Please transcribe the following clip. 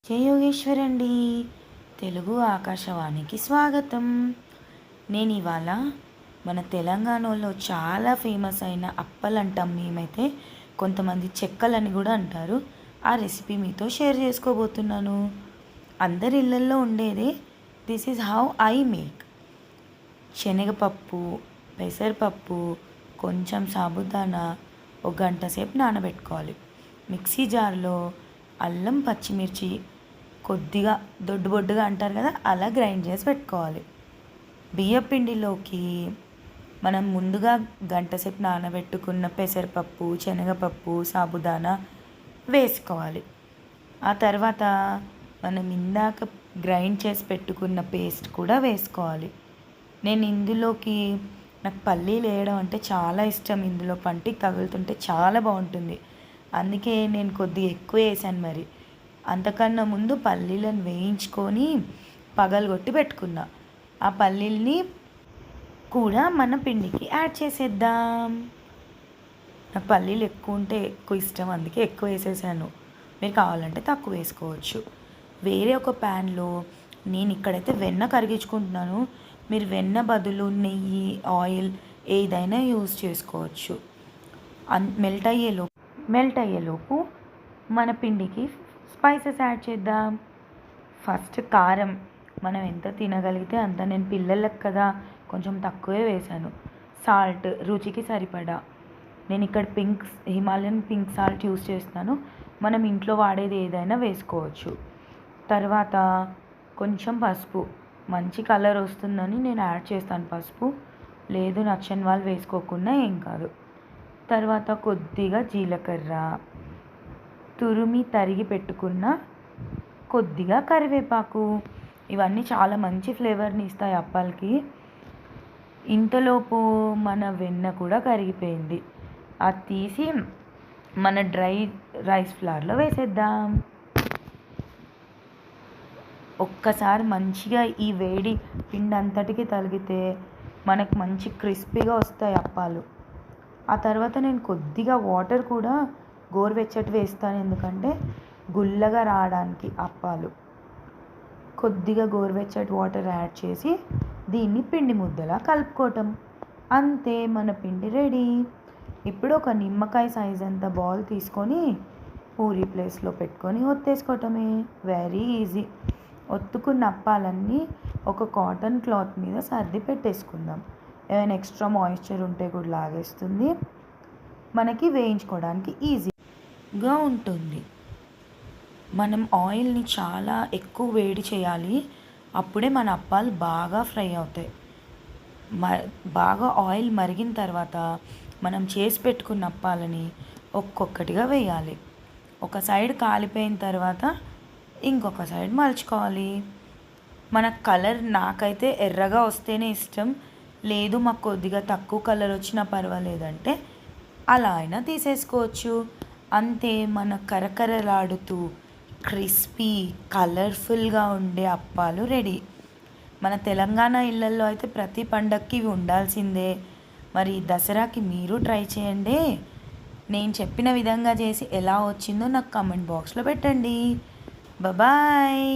జయ యోగేశ్వర్ అండి. తెలుగు ఆకాశవాణికి స్వాగతం. నేను ఇవాళ మన తెలంగాణలో చాలా ఫేమస్ అయిన అప్పలు అంటాం మేమైతే, కొంతమంది చెక్కలని కూడా అంటారు. ఆ రెసిపీ మీతో షేర్ చేసుకోబోతున్నాను. అందరి ఇళ్ళల్లో ఉండేదే. This is how I make. శనగపప్పు, పెసరపప్పు, కొంచెం సాబుదానా ఒక గంట సేపు నానబెట్టుకోవాలి. మిక్సీ జార్లో అల్లం, పచ్చిమిర్చి కొద్దిగా దొడ్డుబొడ్డుగా అంటారు కదా, అలా గ్రైండ్ చేసి పెట్టుకోవాలి. బియ్యపిండిలోకి మనం ముందుగా గంట సేపు నానబెట్టుకున్న పెసరపప్పు, శనగపప్పు, సాబుదానా వేసుకోవాలి. ఆ తర్వాత మనం ఇందాక గ్రైండ్ చేసి పెట్టుకున్న పేస్ట్ కూడా వేసుకోవాలి. నేను ఇందులోకి నాకు పల్లీలు వేయడం అంటే చాలా ఇష్టం. ఇందులో పంటికి తగులుతుంటే చాలా బాగుంటుంది. అందుకే నేను కొద్దిగా ఎక్కువ వేసాను. మరి అంతకన్నా ముందు పల్లీలను వేయించుకొని పగలగొట్టి పెట్టుకున్నా. ఆ పల్లీల్ని కూడా మన పిండికి యాడ్ చేసేద్దాం. నాకు పల్లీలు ఎక్కువ ఉంటే ఎక్కువ ఇష్టం, అందుకే ఎక్కువ వేసేసాను. మీరు కావాలంటే తక్కువ వేసుకోవచ్చు. వేరే ఒక ప్యాన్లో నేను ఇక్కడైతే వెన్న కరిగించుకుంటున్నాను. మీరు వెన్న బదులు నెయ్యి, ఆయిల్ ఏదైనా యూజ్ చేసుకోవచ్చు. మెల్ట్ అయ్యేలోపు మన పిండికి స్పైసెస్ యాడ్ చేద్దాం. ఫస్ట్ కారం మనం ఎంత తినగలిగితే అంత. నేను పిల్లలకు కదా కొంచెం తక్కువే వేశాను. సాల్ట్ రుచికి సరిపడా. నేను ఇక్కడ హిమాలయన్ పింక్ సాల్ట్ యూస్ చేస్తాను. మనం ఇంట్లో వాడేది ఏదైనా వేసుకోవచ్చు. తర్వాత కొంచెం పసుపు, మంచి కలర్ వస్తుందని నేను యాడ్ చేస్తాను పసుపు. లేదు నచ్చని వాళ్ళు వేసుకోకుండా ఏం కాదు. తర్వాత కొద్దిగా జీలకర్ర, తరిగి పెట్టుకున్న కొద్దిగా కరివేపాకు. ఇవన్నీ చాలా మంచి ఫ్లేవర్ని ఇస్తాయి అప్పాలకి. ఇంతలోపు మన వెన్న కూడా కరిగిపోయింది. అది తీసి మన డ్రై రైస్ ఫ్లవర్లో వేసేద్దాం. ఒక్కసారి మంచిగా ఈ వేడి పిండి అంతటికి తగిలితే మనకు మంచి క్రిస్పీగా వస్తాయి అప్పాలు. ఆ తర్వాత నేను కొద్దిగా వాటర్ కూడా గోరువెచ్చటి వేస్తాను, ఎందుకంటే గుల్లగా రావడానికి అప్పాలు. కొద్దిగా గోరువెచ్చటి వాటర్ యాడ్ చేసి దీన్ని పిండి ముద్దలా కలుపుకోవటం. అంతే, మన పిండి రెడీ. ఇప్పుడు ఒక నిమ్మకాయ సైజ్ అంత బాల్ తీసుకొని పూరీ ప్లేస్లో పెట్టుకొని ఒత్తేసుకోవటమే. Very easy. ఒత్తుకున్న అప్పాలన్నీ ఒక కాటన్ క్లాత్ మీద సర్ది పెట్టేసుకుందాం. ఏమైనా ఎక్స్ట్రా మాయిశ్చర్ ఉంటే కూడా లాగేస్తుంది. మనకి వేయించుకోవడానికి ఈజీగా ఉంటుంది. మనం ఆయిల్ని చాలా ఎక్కువ వేడి చేయాలి, అప్పుడే మన అప్పాలు బాగా ఫ్రై అవుతాయి. బాగా ఆయిల్ మరిగిన తర్వాత మనం చేసి పెట్టుకున్న అప్పాలని ఒక్కొక్కటిగా వేయాలి. ఒక సైడ్ కాలిపోయిన తర్వాత ఇంకొక సైడ్ మలుచుకోవాలి. మన కలర్ నాకైతే ఎర్రగా వస్తేనే ఇష్టం. లేదు మాకు కొద్దిగా తక్కువ కలర్ వచ్చినా పర్వాలేదంటే అలా అయినా తీసేసుకోవచ్చు. అంతే, మన కరకరలాడుతూ క్రిస్పీ కలర్ఫుల్గా ఉండే అప్పాలు రెడీ. మన తెలంగాణ ఇళ్ళల్లో అయితే ప్రతి పండక్కి ఇవి ఉండాల్సిందే. మరి దసరాకి మీరు ట్రై చేయండి. నేను చెప్పిన విధంగా చేసి ఎలా వచ్చిందో నాకు కామెంట్ బాక్స్లో పెట్టండి. బాయ్.